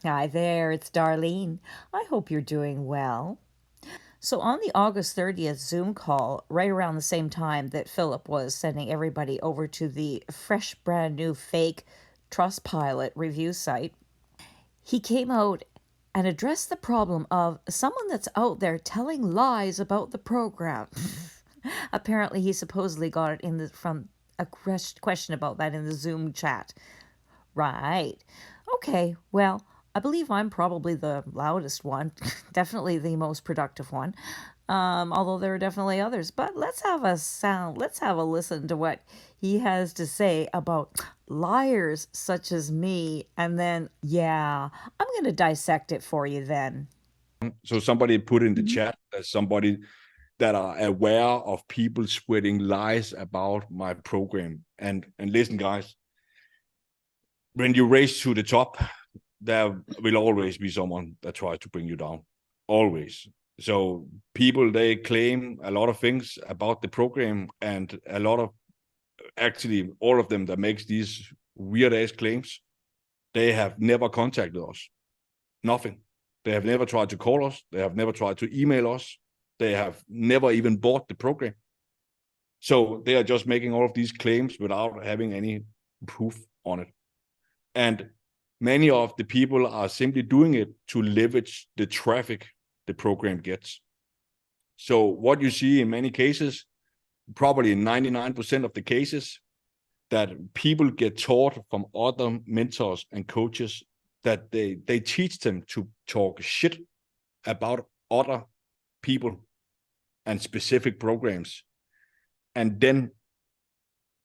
Hi there, it's Darlene. I hope you're doing well. So, on the August 30th Zoom call, right around the same time that Philip was sending everybody over to the fresh, brand new fake Trustpilot review site, he came out and addressed the problem of someone that's out there telling lies about the program. Apparently, he supposedly got it from a question about that in the Zoom chat. Right. Okay, well, I believe I'm probably the loudest one, definitely the most productive one. Although there are definitely others. But let's have a listen to what he has to say about liars such as me. And then, yeah, I'm going to dissect it for you then. So somebody put in the chat as somebody that are aware of people spreading lies about my program. And listen, guys, when you race to the top, there will always be someone that tries to bring you down. Always. So people, they claim a lot of things about the program, and a lot of, actually all of them that makes these weird ass claims, they have never contacted us. Nothing. They have never tried to call us. They have never tried to email us. They have never even bought the program. So they are just making all of these claims without having any proof on it. And many of the people are simply doing it to leverage the traffic the program gets. So what you see in many cases, probably 99% of the cases, that people get taught from other mentors and coaches that they teach them to talk shit about other people and specific programs, and then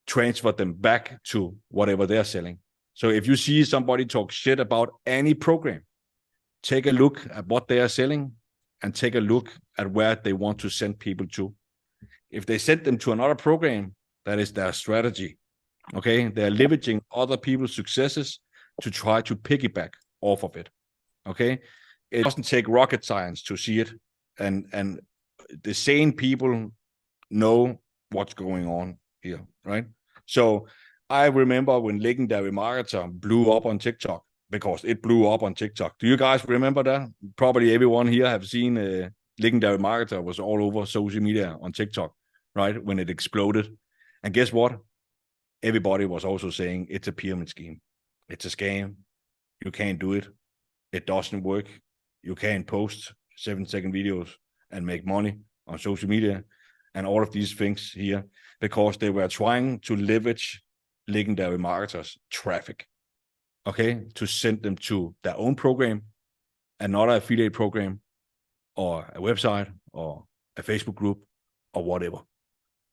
transfer them back to whatever they're selling. So if you see somebody talk shit about any program, take a look at what they are selling and take a look at where they want to send people to. If they send them to another program, that is their strategy. Okay, they're leveraging other people's successes to try to piggyback off of it. Okay, it doesn't take rocket science to see it, and the sane people know what's going on here, right? So I remember when Legendary Marketer blew up on TikTok, because it blew up on TikTok. Do you guys remember that? Probably everyone here have seen Legendary Marketer was all over social media on TikTok, right? When it exploded. And guess what? Everybody was also saying it's a pyramid scheme. It's a scam. You can't do it. It doesn't work. You can't post 7-second videos and make money on social media and all of these things here, because they were trying to leverage Legendary Marketers' traffic, okay, to send them to their own program, another affiliate program, or a website, or a Facebook group, or whatever,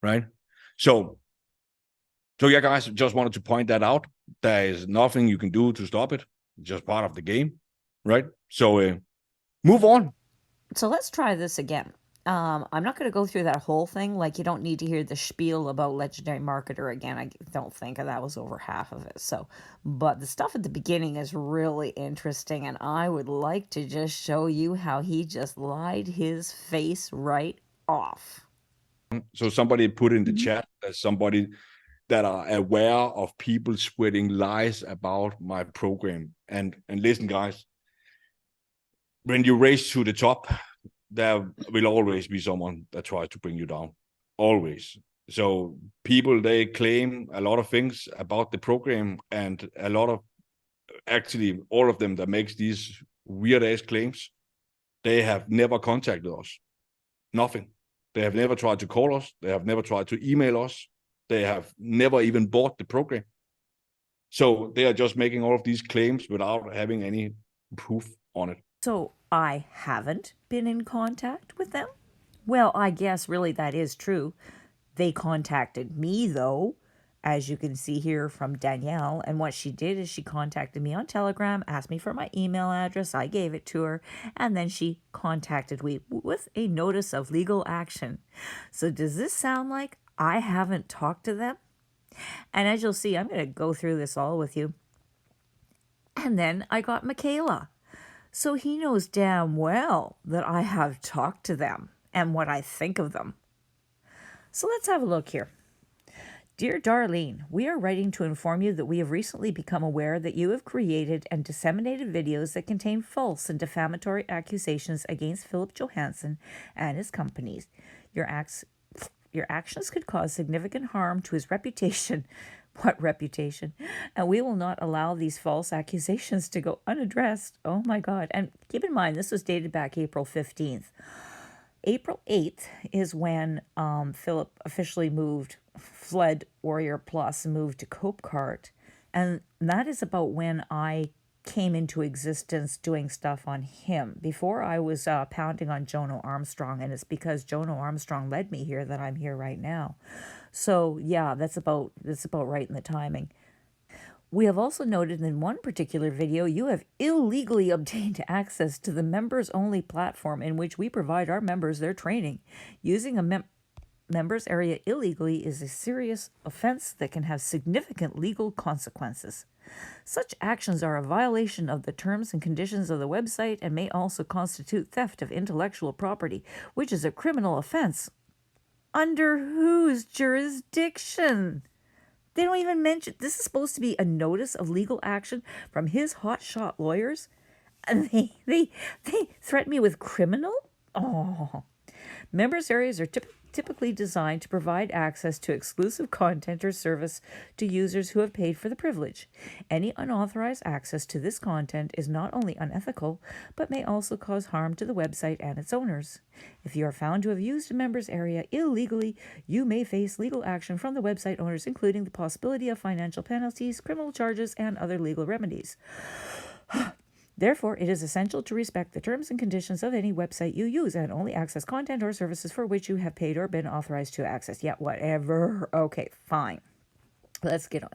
right? So yeah, guys, just wanted to point that out. There is nothing you can do to stop it. It's just part of the game, right? So move on. So let's try this again. I'm not going to go through that whole thing. Like, you don't need to hear the spiel about Legendary Marketer again. I don't think that was over half of it. So, but the stuff at the beginning is really interesting, and I would like to just show you how he just lied his face right off. So somebody put in the chat as somebody that are aware of people spreading lies about my program. And listen, guys, when you race to the top, there will always be someone that tries to bring you down. Always. So people, they claim a lot of things about the program, and a lot of, actually all of them that makes these weird ass claims, they have never contacted us. Nothing. They have never tried to call us. They have never tried to email us. They have never even bought the program. So they are just making all of these claims without having any proof on it. So I haven't been in contact with them? Well, I guess really that is true. They contacted me, though, as you can see here from Danielle. And what she did is she contacted me on Telegram, asked me for my email address. I gave it to her. And then she contacted me with a notice of legal action. So does this sound like I haven't talked to them? And as you'll see, I'm going to go through this all with you. And then I got Michaela. So he knows damn well that I have talked to them and what I think of them. So let's have a look here. Dear Darlene, we are writing to inform you that we have recently become aware that you have created and disseminated videos that contain false and defamatory accusations against Philip Johansen and his companies. Your actions could cause significant harm to his reputation. What reputation? And we will not allow these false accusations to go unaddressed. Oh my God. And keep in mind, this was dated back April 15th. April 8th is when Philip officially fled Warrior Plus and moved to Copecart. And that is about when I came into existence doing stuff on him. Before I was pounding on Jono Armstrong, and it's because Jono Armstrong led me here that I'm here right now. So yeah, that's about right in the timing. We have also noted in one particular video you have illegally obtained access to the members-only platform in which we provide our members their training. Using a members area illegally is a serious offense that can have significant legal consequences. Such actions are a violation of the terms and conditions of the website and may also constitute theft of intellectual property, which is a criminal offense. Under whose jurisdiction? They don't even mention, this is supposed to be a notice of legal action from his hotshot lawyers, and they threaten me with criminal? Oh. Members areas are typically designed to provide access to exclusive content or service to users who have paid for the privilege. Any unauthorized access to this content is not only unethical, but may also cause harm to the website and its owners. If you are found to have used a members area illegally, you may face legal action from the website owners, including the possibility of financial penalties, criminal charges, and other legal remedies. Therefore, it is essential to respect the terms and conditions of any website you use and only access content or services for which you have paid or been authorized to access. Yeah, whatever. Okay, fine. Let's get on.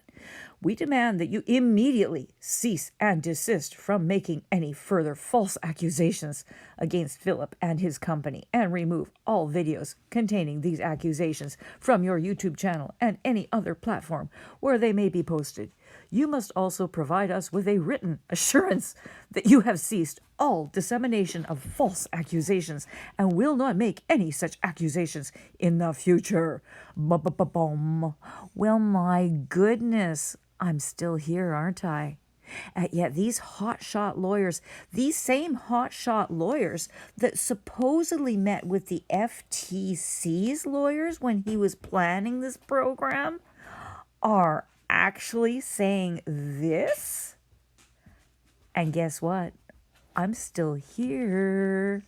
We demand that you immediately cease and desist from making any further false accusations against Philip and his company and remove all videos containing these accusations from your YouTube channel and any other platform where they may be posted. You must also provide us with a written assurance that you have ceased all dissemination of false accusations and will not make any such accusations in the future. Well, my goodness, I'm still here, aren't I? Yet these hotshot lawyers, these same hotshot lawyers that supposedly met with the FTC's lawyers when he was planning this program, are actually saying this? And guess what? I'm still here.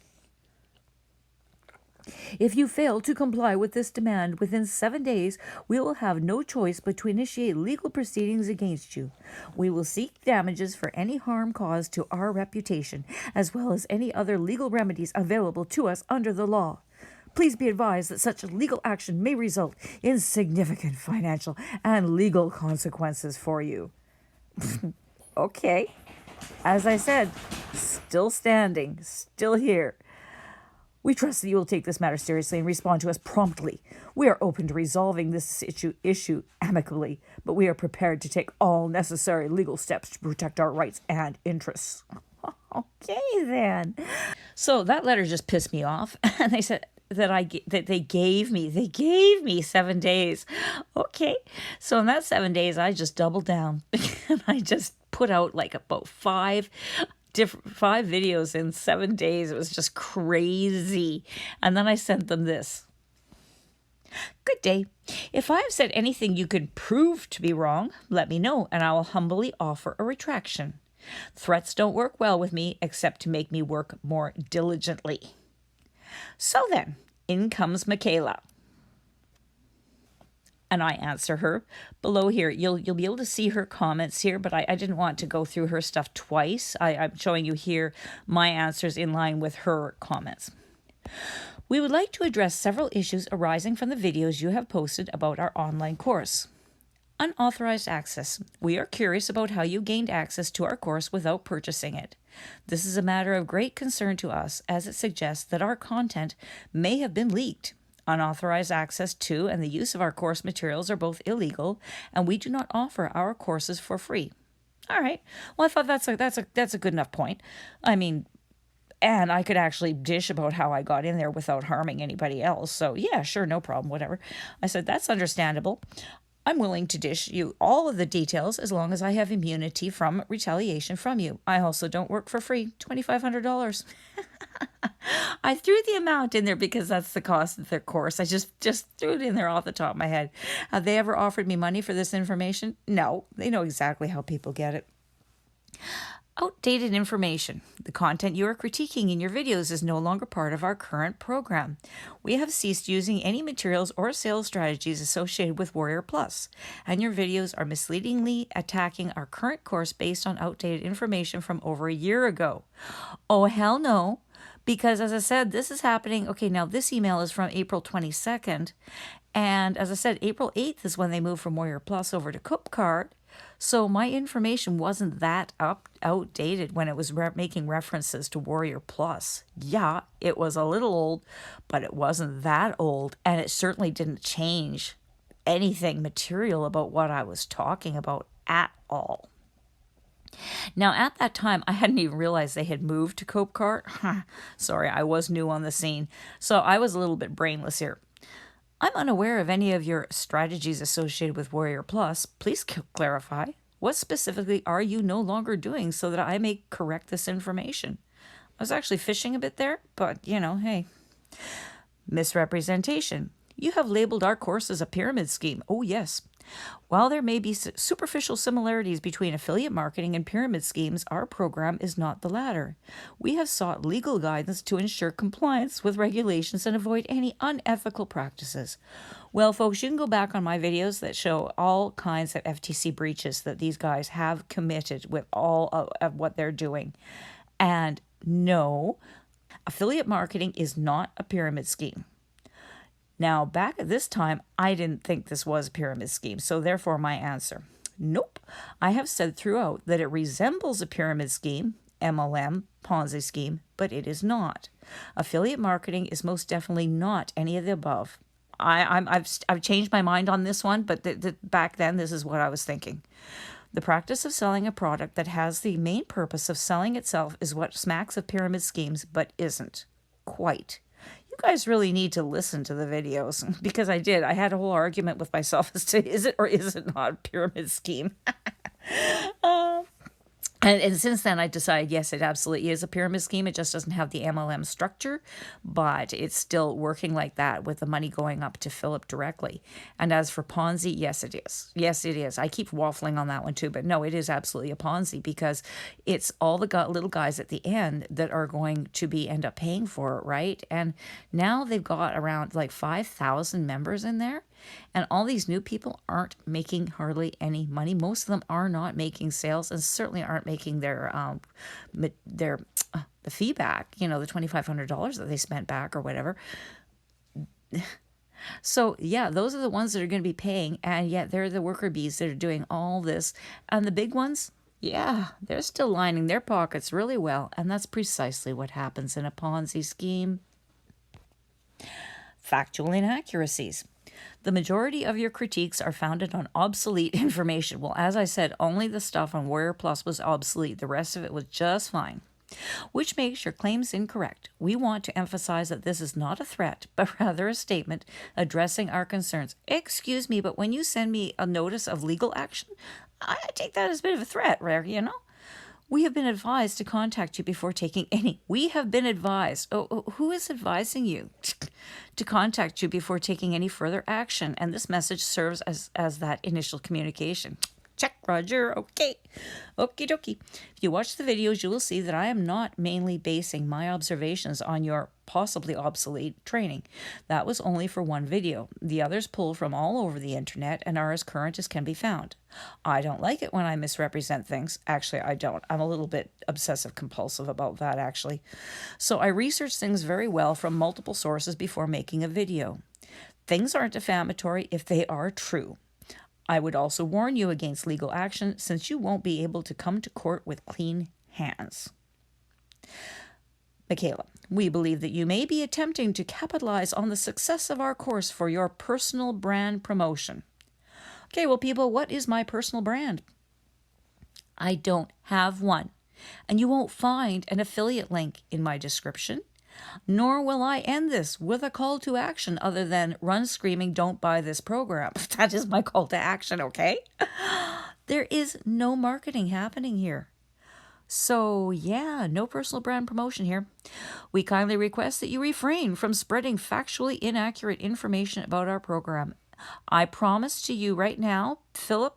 If you fail to comply with this demand within 7 days, we will have no choice but to initiate legal proceedings against you. We will seek damages for any harm caused to our reputation, as well as any other legal remedies available to us under the law. Please be advised that such legal action may result in significant financial and legal consequences for you. Okay. As I said, still standing, still here. We trust that you will take this matter seriously and respond to us promptly. We are open to resolving this issue amicably, but we are prepared to take all necessary legal steps to protect our rights and interests. Okay, then. So that letter just pissed me off, and they said that they gave me 7 days. Okay, so in that 7 days, I just doubled down, and I just put out like about five videos in 7 days. It was just crazy. And then I sent them this. Good day. If I have said anything you could prove to be wrong, let me know, and I will humbly offer a retraction. Threats don't work well with me, except to make me work more diligently. So then, in comes Michaela. And I answer her below here. You'll be able to see her comments here, but I didn't want to go through her stuff twice. I'm showing you here my answers in line with her comments. We would like to address several issues arising from the videos you have posted about our online course. Unauthorized access. We are curious about how you gained access to our course without purchasing it. This is a matter of great concern to us, as it suggests that our content may have been leaked. Unauthorized access to and the use of our course materials are both illegal, and we do not offer our courses for free. All right. Well, I thought that's a good enough point. I mean, and I could actually dish about how I got in there without harming anybody else. So yeah, sure, no problem, whatever. I said, that's understandable. I'm willing to dish you all of the details as long as I have immunity from retaliation from you. I also don't work for free. $2,500. I threw the amount in there because that's the cost of their course. I just threw it in there off the top of my head. Have they ever offered me money for this information? No. They know exactly how people get it. Outdated information. The content you are critiquing in your videos is no longer part of our current program. We have ceased using any materials or sales strategies associated with Warrior Plus, and your videos are misleadingly attacking our current course based on outdated information from over a year ago. Oh, hell no. Because as I said, this is happening. Okay, now this email is from April 22nd. And as I said, April 8th is when they moved from Warrior Plus over to Cupcart. So my information wasn't that outdated when it was making references to Warrior Plus. Yeah, it was a little old, but it wasn't that old. And it certainly didn't change anything material about what I was talking about at all. Now, at that time, I hadn't even realized they had moved to Copecart. Sorry, I was new on the scene, so I was a little bit brainless here. I'm unaware of any of your strategies associated with Warrior Plus. Please clarify. What specifically are you no longer doing so that I may correct this information? I was actually fishing a bit there, but, hey. Misrepresentation. You have labeled our course as a pyramid scheme. Oh, yes. While there may be superficial similarities between affiliate marketing and pyramid schemes, our program is not the latter. We have sought legal guidance to ensure compliance with regulations and avoid any unethical practices. Well, folks, you can go back on my videos that show all kinds of FTC breaches that these guys have committed with all of what they're doing. And no, affiliate marketing is not a pyramid scheme. Now, back at this time, I didn't think this was a pyramid scheme, so therefore my answer, nope. I have said throughout that it resembles a pyramid scheme, MLM, Ponzi scheme, but it is not. Affiliate marketing is most definitely not any of the above. I've changed my mind on this one, but back then, this is what I was thinking. The practice of selling a product that has the main purpose of selling itself is what smacks of pyramid schemes, but isn't. Quite. You guys really need to listen to the videos because I did. I had a whole argument with myself as to is it or is it not a pyramid scheme? And since then, I decided, yes, it absolutely is a pyramid scheme. It just doesn't have the MLM structure, but it's still working like that with the money going up to Philip directly. And as for Ponzi, yes, it is. Yes, it is. I keep waffling on that one too, but no, it is absolutely a Ponzi because it's all the little guys at the end that are going to end up paying for it, right? And now they've got around like 5,000 members in there. And all these new people aren't making hardly any money. Most of them are not making sales and certainly aren't making the fee back, the $2,500 that they spent back or whatever. So, yeah, those are the ones that are going to be paying. And yet they're the worker bees that are doing all this. And the big ones, yeah, they're still lining their pockets really well. And that's precisely what happens in a Ponzi scheme. Factual inaccuracies. The majority of your critiques are founded on obsolete information. Well, as I said, only the stuff on Warrior Plus was obsolete. The rest of it was just fine, which makes your claims incorrect. We want to emphasize that this is not a threat, but rather a statement addressing our concerns. Excuse me, but when you send me a notice of legal action, I take that as a bit of a threat, We have been advised to contact you before taking any. We have been advised. Oh, who is advising you to contact you before taking any further action? And this message serves as that initial communication. Check, Roger. Okay. Okie dokie. If you watch the videos, you will see that I am not mainly basing my observations on your possibly obsolete training. That was only for one video. The others pull from all over the internet and are as current as can be found. I don't like it when I misrepresent things. Actually, I don't. I'm a little bit obsessive compulsive about that, actually. So I research things very well from multiple sources before making a video. Things aren't defamatory if they are true. I would also warn you against legal action since you won't be able to come to court with clean hands. Michaela, we believe that you may be attempting to capitalize on the success of our course for your personal brand promotion. Okay, well, people, what is my personal brand? I don't have one. And you won't find an affiliate link in my description. Nor will I end this with a call to action other than run screaming, don't buy this program. That is my call to action, okay? There is no marketing happening here. So, yeah, no personal brand promotion here. We kindly request that you refrain from spreading factually inaccurate information about our program. I promise to you right now, Philip,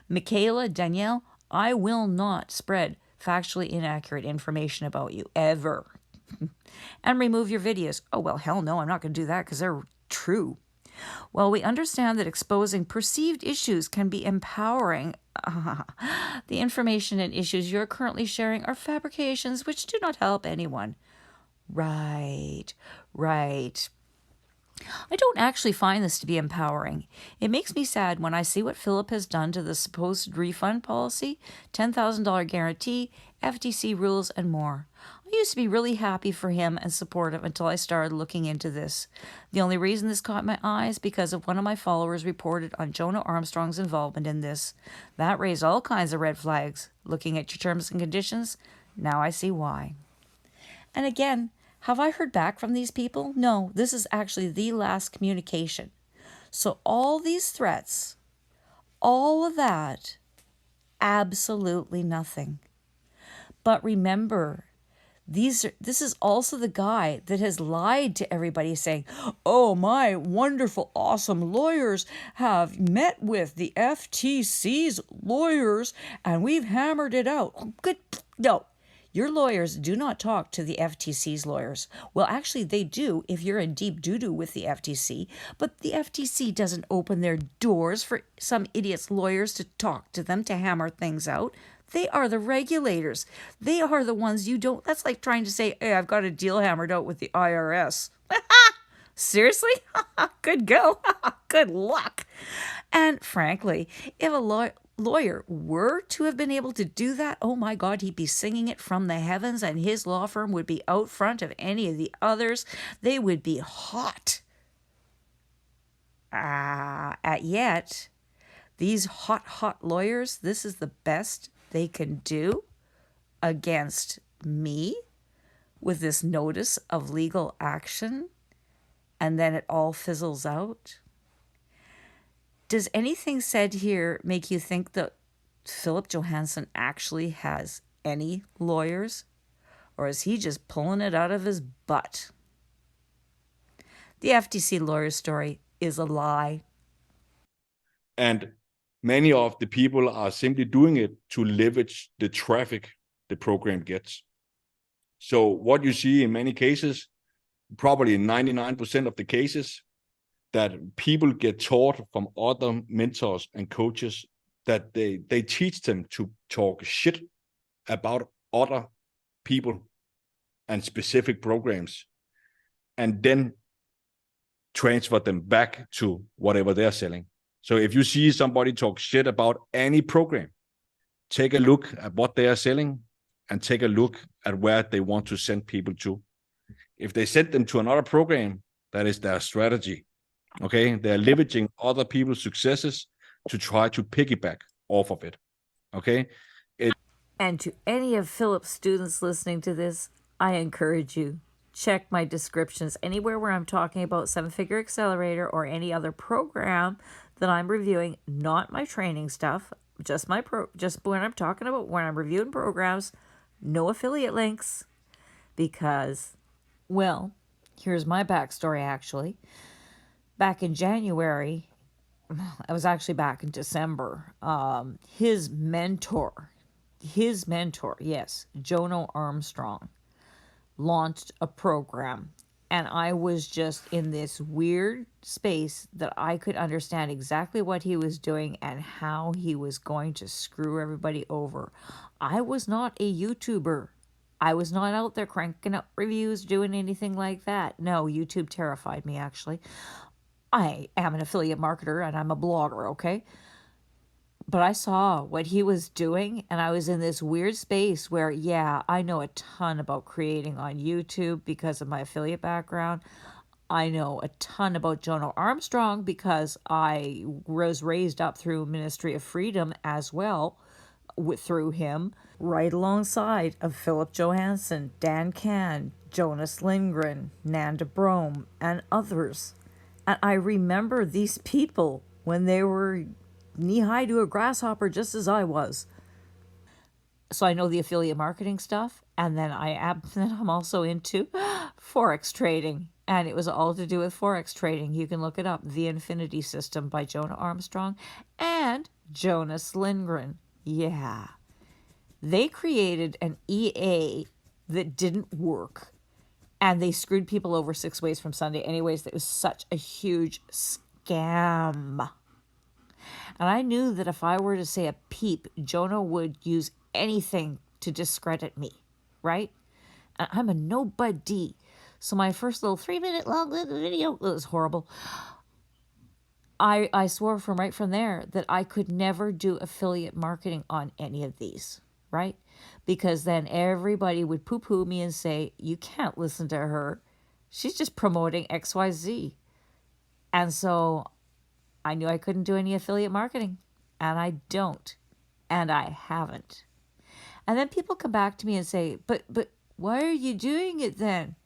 Michaela, Danielle, I will not spread factually inaccurate information about you ever. And remove your videos. Oh, well, hell no, I'm not going to do that because they're true. While we understand that exposing perceived issues can be empowering, the information and issues you're currently sharing are fabrications which do not help anyone. Right, right. I don't actually find this to be empowering. It makes me sad when I see what Philip has done to the supposed refund policy, $10,000 guarantee, FTC rules, and more. I used to be really happy for him and supportive until I started looking into this. The only reason this caught my eye is because of one of my followers reported on Jonah Armstrong's involvement in this. That raised all kinds of red flags. Looking at your terms and conditions, now I see why. And again, have I heard back from these people? No, this is actually the last communication. So all these threats, all of that, absolutely nothing. But remember, this is also the guy that has lied to everybody saying, oh, my wonderful, awesome lawyers have met with the FTC's lawyers and we've hammered it out. Oh, good. No. Your lawyers do not talk to the FTC's lawyers. Well, actually, they do if you're in deep doo-doo with the FTC, but the FTC doesn't open their doors for some idiot's lawyers to talk to them to hammer things out. They are the regulators. They are the ones you don't. That's like trying to say, hey, I've got a deal hammered out with the IRS. Seriously? Good go. Good luck. And frankly, if a lawyer were to have been able to do that, oh my God, he'd be singing it from the heavens and his law firm would be out front of any of the others. They would be hot. Yet, these hot lawyers, this is the best they can do against me with this notice of legal action, and then it all fizzles out. Does anything said here make you think that Philip Johansen actually has any lawyers? Or is he just pulling it out of his butt? The FTC lawyer story is a lie. And many of the people are simply doing it to leverage the traffic the program gets. So what you see in many cases, probably 99% of the cases, that people get taught from other mentors and coaches that they teach them to talk shit about other people and specific programs and then transfer them back to whatever they're selling. So if you see somebody talk shit about any program, take a look at what they are selling and take a look at where they want to send people to. If they send them to another program, that is their strategy. Okay, they're leveraging other people's successes to try to piggyback off of it. Okay. And to any of Philip's students listening to this, I encourage you, check my descriptions anywhere where I'm talking about Figure Accelerator or any other program that I'm reviewing, not my training stuff, just when I'm talking about when I'm reviewing programs, no affiliate links, because, well, here's my backstory actually. Back in January, I was actually back in December, his mentor, yes, Jonah Armstrong, launched a program. And I was just in this weird space that I could understand exactly what he was doing and how he was going to screw everybody over. I was not a YouTuber. I was not out there cranking up reviews, doing anything like that. No, YouTube terrified me, actually. I am an affiliate marketer and I'm a blogger, okay? But I saw what he was doing and I was in this weird space where, yeah, I know a ton about creating on YouTube because of my affiliate background. I know a ton about Jonah Armstrong because I was raised up through Ministry of Freedom as well, through him, right alongside of Philip Johansen, Dan Can, Jonas Lindgren, Nanda Brome, and others. And I remember these people when they were knee high to a grasshopper, just as I was. So I know the affiliate marketing stuff, and then then I'm also into forex trading, and it was all to do with forex trading. You can look it up, The Infinity System by Jonah Armstrong and Jonas Lindgren. Yeah, they created an EA that didn't work, and they screwed people over 6 ways from Sunday. Anyways, that was such a huge scam. And I knew that if I were to say a peep, Jonah would use anything to discredit me, right? And I'm a nobody. So my first little 3 minute long video was horrible. I swore from right from there that I could never do affiliate marketing on any of these, right? Because then everybody would poo poo me and say, you can't listen to her. She's just promoting XYZ. And so I knew I couldn't do any affiliate marketing, and I don't, and I haven't. And then people come back to me and say, but why are you doing it then?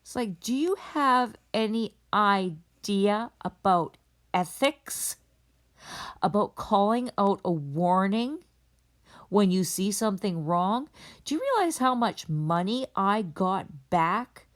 It's like, do you have any idea about ethics? About calling out a warning when you see something wrong? Do you realize how much money I got back,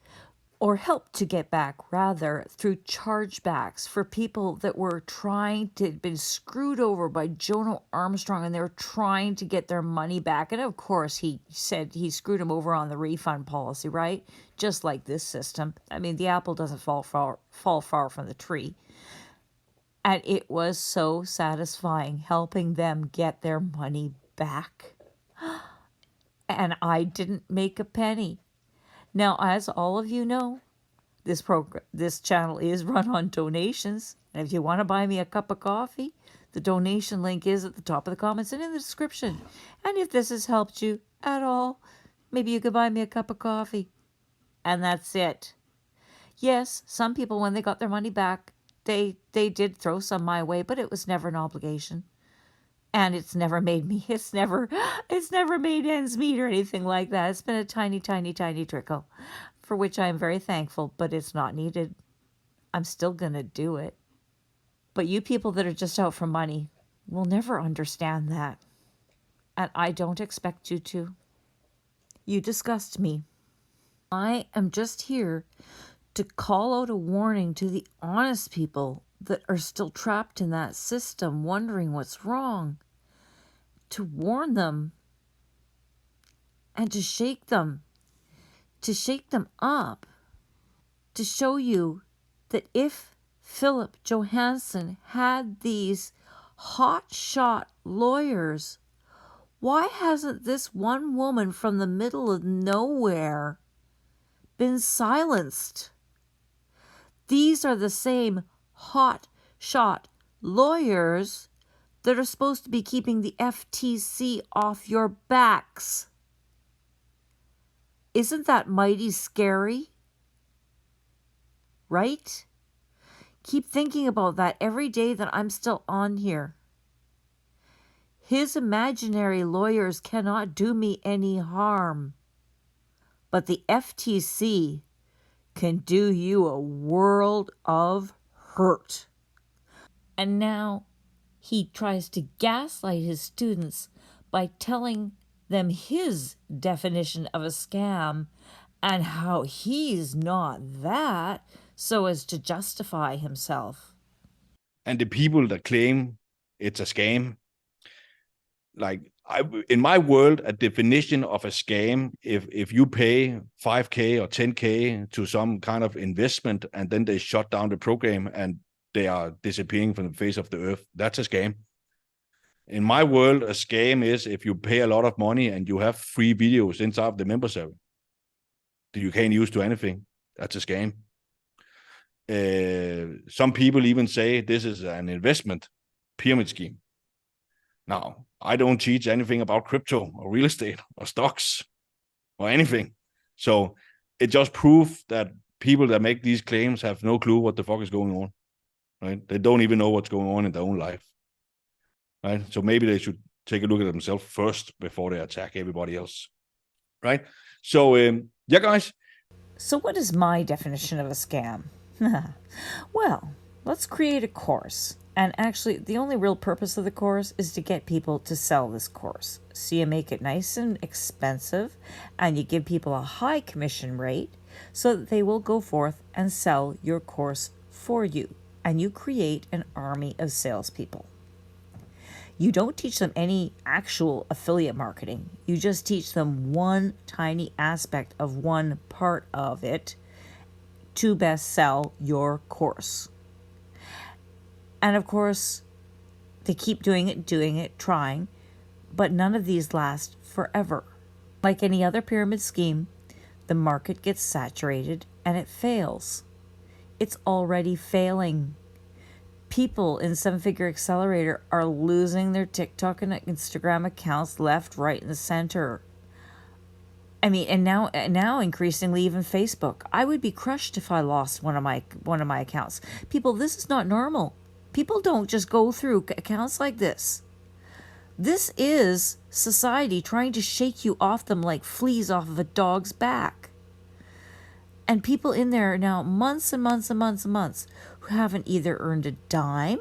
or helped to get back rather, through chargebacks for people that were trying to been screwed over by Jonah Armstrong, and they were trying to get their money back? And of course he said he screwed him over on the refund policy, right? Just like this system. I mean, the apple doesn't fall far from the tree. And it was so satisfying helping them get their money back. And I didn't make a penny. Now, as all of you know, this channel is run on donations, and if you want to buy me a cup of coffee, the donation link is at the top of the comments and in the description. And if this has helped you at all, maybe you could buy me a cup of coffee. And that's it. Yes, some people, when they got their money back, they did throw some my way, but it was never an obligation. And it's never made ends meet or anything like that. It's been a tiny, tiny, tiny trickle, for which I am very thankful, but it's not needed. I'm still gonna do it. But you people that are just out for money will never understand that. And I don't expect you to. You disgust me. I am just here to call out a warning to the honest people that are still trapped in that system, wondering what's wrong. To warn them and to shake them up, to show you that if Philip Johansen had these hotshot lawyers, why hasn't this one woman from the middle of nowhere been silenced? These are the same hotshot lawyers that are supposed to be keeping the FTC off your backs. Isn't that mighty scary? Right? Keep thinking about that every day that I'm still on here. His imaginary lawyers cannot do me any harm, but the FTC can do you a world of hurt. And now he tries to gaslight his students by telling them his definition of a scam and how he's not that, so as to justify himself. And the people that claim it's a scam, like in my world, a definition of a scam, if you pay 5K or 10K to some kind of investment and then they shut down the program and they are disappearing from the face of the earth, that's a scam. In my world, a scam is if you pay a lot of money and you have free videos inside the membership that you can't use to anything. That's a scam. Some people even say this is an investment pyramid scheme. Now, I don't teach anything about crypto or real estate or stocks or anything. So it just proves that people that make these claims have no clue what the fuck is going on. Right? They don't even know what's going on in their own life. Right? So maybe they should take a look at themselves first before they attack everybody else. Right? So, yeah, guys, So, what is my definition of a scam? Well, let's create a course. And actually, the only real purpose of the course is to get people to sell this course. So, you make it nice and expensive, and you give people a high commission rate so that they will go forth and sell your course for you. And you create an army of salespeople. You don't teach them any actual affiliate marketing. You just teach them one tiny aspect of one part of it to best sell your course. And of course, they keep doing it, trying, but none of these last forever. Like any other pyramid scheme, the market gets saturated and it fails. It's already failing. People in Figure Accelerator are losing their TikTok and Instagram accounts left, right, and center. I mean, and now increasingly even Facebook. I would be crushed if I lost one of my accounts. People, this is not normal. People don't just go through accounts like this. This is society trying to shake you off them like fleas off of a dog's back. And people in there now, months and months and months and months, who haven't either earned a dime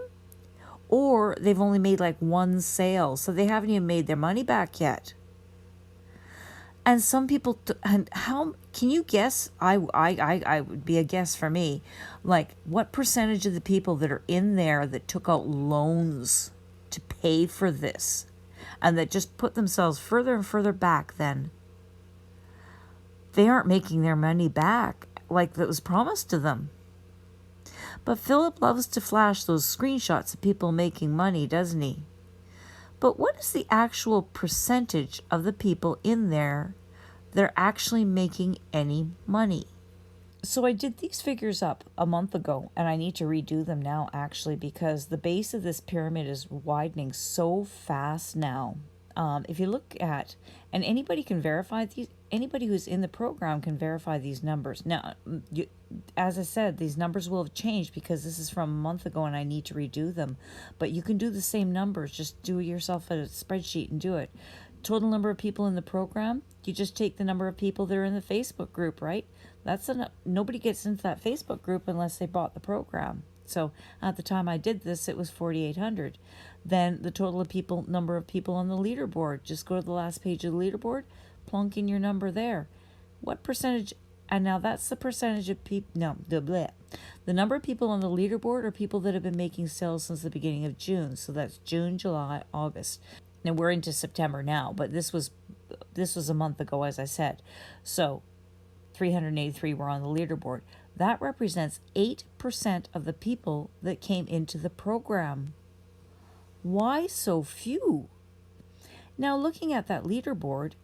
or they've only made like one sale. So they haven't even made their money back yet. And some people, and how can you guess? I would be a guess for me. Like, what percentage of the people that are in there that took out loans to pay for this and that just put themselves further and further back, then they aren't making their money back like that was promised to them. But Philip loves to flash those screenshots of people making money, doesn't he? But what is the actual percentage of the people in there that are actually making any money? So I did these figures up a month ago, and I need to redo them now, actually, because the base of this pyramid is widening so fast now. If you look at, and anybody can verify these, anybody who's in the program can verify these numbers. Now, as I said, these numbers will have changed because this is from a month ago and I need to redo them. But you can do the same numbers. Just do yourself a spreadsheet and do it. Total number of people in the program, you just take the number of people that are in the Facebook group, right? That's enough. Nobody gets into that Facebook group unless they bought the program. So at the time I did this, it was 4,800. Then the total of people, number of people on the leaderboard, just go to the last page of the leaderboard, plunk in your number there. What percentage, and now that's the percentage of people, no, the number of people on the leaderboard are people that have been making sales since the beginning of June. So that's June, July, August. Now we're into September now, but this was a month ago, as I said. So 383 were on the leaderboard. That represents 8% of the people that came into the program. Why so few? Now, looking at that leaderboard,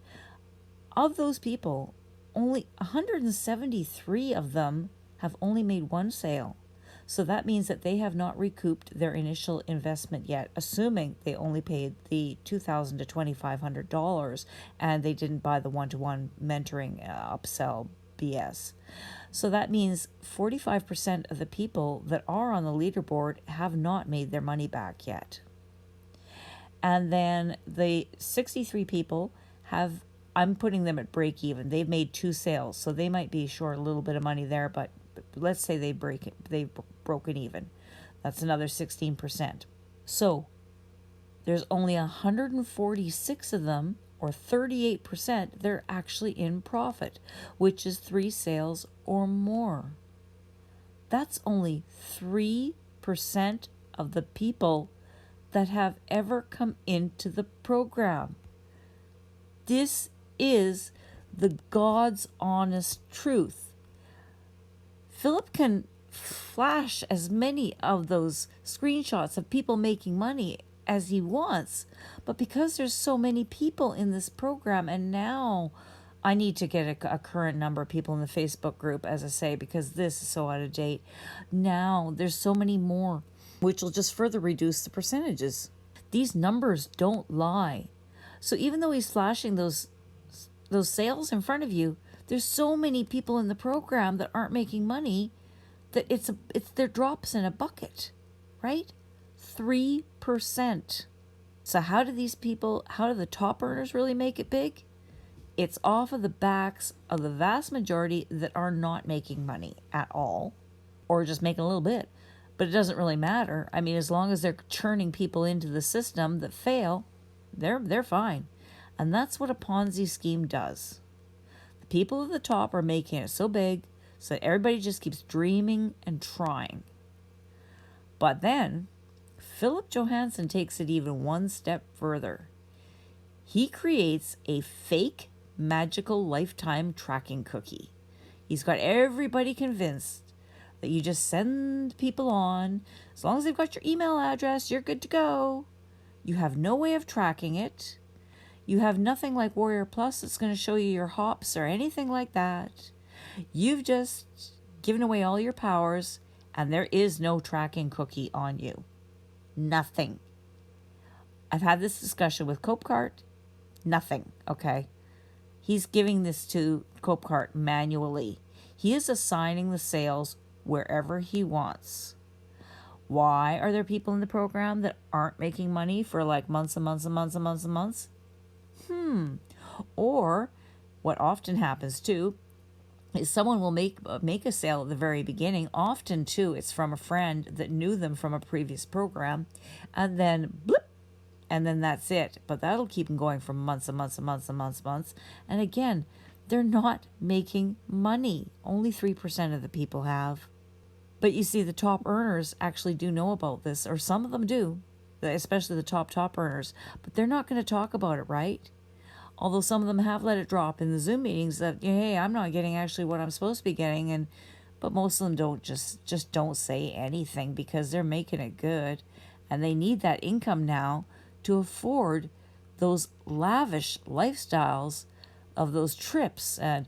of those people, only 173 of them have only made one sale. So that means that they have not recouped their initial investment yet, assuming they only paid the $2,000 to $2,500 and they didn't buy the one-to-one mentoring upsell BS. So that means 45% of the people that are on the leaderboard have not made their money back yet. And then the 63 people have, I'm putting them at break even. They've made 2 sales, so they might be short a little bit of money there, but let's say they've broken even. That's another 16%. So there's only 146 of them, or 38%, they're actually in profit, which is 3 sales or more. That's only 3% of the people that have ever come into the program. This is the God's honest truth. Philip can flash as many of those screenshots of people making money as he wants, but because there's so many people in this program, and now I need to get a current number of people in the Facebook group, as I say, because this is so out of date. Now there's so many more, which will just further reduce the percentages. These numbers don't lie. So even though he's flashing those sales in front of you, there's so many people in the program that aren't making money that it's their drops in a bucket, right? 3%. So how do the top earners really make it big? It's off of the backs of the vast majority that are not making money at all, or just making a little bit. But it doesn't really matter. I mean, as long as they're churning people into the system that fail, they're fine. And that's what a Ponzi scheme does. The people at the top are making it so big so that everybody just keeps dreaming and trying. But then Philip Johansen takes it even one step further. He creates a fake magical lifetime tracking cookie. He's got everybody convinced that you just send people on. As long as they've got your email address, you're good to go. You have no way of tracking it. You have nothing like Warrior Plus that's going to show you your hops or anything like that. You've just given away all your powers, and there is no tracking cookie on you. Nothing. I've had this discussion with Copecart. Nothing, okay? He's giving this to Copecart manually. He is assigning the sales wherever he wants. Why are there people in the program that aren't making money for like months and months and months and months and months? Or what often happens too is someone will make a sale at the very beginning. Often too, it's from a friend that knew them from a previous program, and then blip, and then that's it. But that'll keep them going for months and months and months and months and months. And again, they're not making money. Only 3% of the people have. But you see, the top earners actually do know about this, or some of them do, especially the top earners. But they're not going to talk about it, right? Although some of them have let it drop in the Zoom meetings that, hey, I'm not getting actually what I'm supposed to be getting. But most of them don't just don't say anything because they're making it good. And they need that income now to afford those lavish lifestyles of those trips and,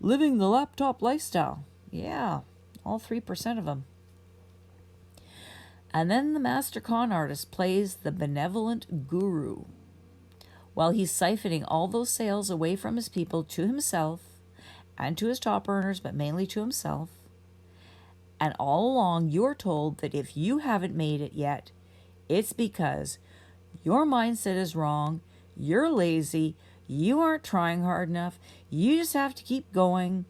living the laptop lifestyle. Yeah, all 3% of them. And then the master con artist plays the benevolent guru while he's siphoning all those sales away from his people to himself and to his top earners, but mainly to himself. And all along, you're told that if you haven't made it yet, it's because your mindset is wrong, you're lazy, you aren't trying hard enough, you just have to keep going.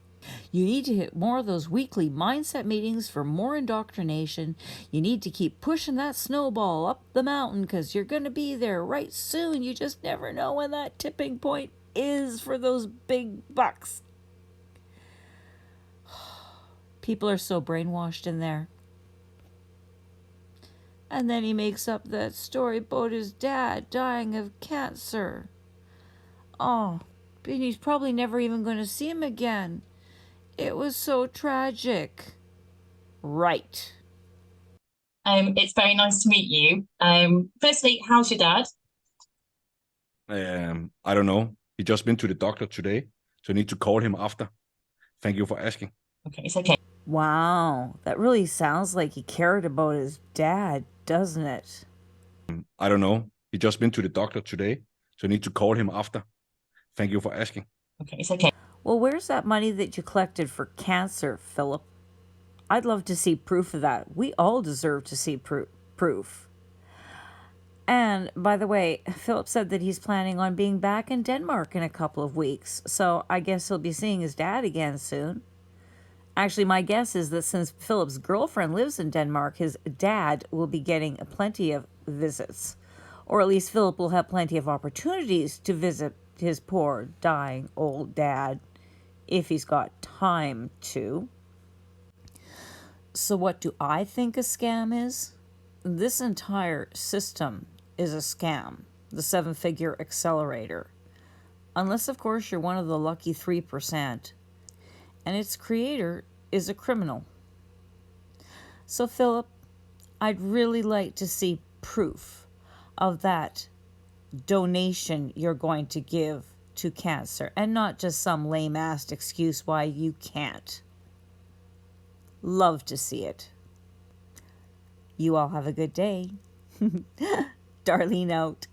You need to hit more of those weekly mindset meetings for more indoctrination. You need to keep pushing that snowball up the mountain because you're going to be there right soon. You just never know when that tipping point is for those big bucks. People are so brainwashed in there. And then he makes up that story about his dad dying of cancer. Oh, but he's probably never even going to see him again. It was so tragic. Right. It's very nice to meet you. Firstly, how's your dad? I don't know. He just been to the doctor today, so I need to call him after. Thank you for asking. Okay, it's okay. Wow, that really sounds like he cared about his dad, doesn't it? I don't know. He just been to the doctor today, so I need to call him after. Thank you for asking. Okay, it's okay. Well, where's that money that you collected for cancer, Philip? I'd love to see proof of that. We all deserve to see proof. And, by the way, Philip said that he's planning on being back in Denmark in a couple of weeks, so I guess he'll be seeing his dad again soon. Actually, my guess is that since Philip's girlfriend lives in Denmark, his dad will be getting plenty of visits. Or at least Philip will have plenty of opportunities to visit his poor, dying old dad, if he's got time to. So what do I think a scam is? This entire system is a scam, the 7-figure accelerator. Unless, of course, you're one of the lucky 3%. And its creator is a criminal. So, Philip, I'd really like to see proof of that donation you're going to give to cancer, and not just some lame-ass excuse why you can't. Love to see it. You all have a good day. Darlene out.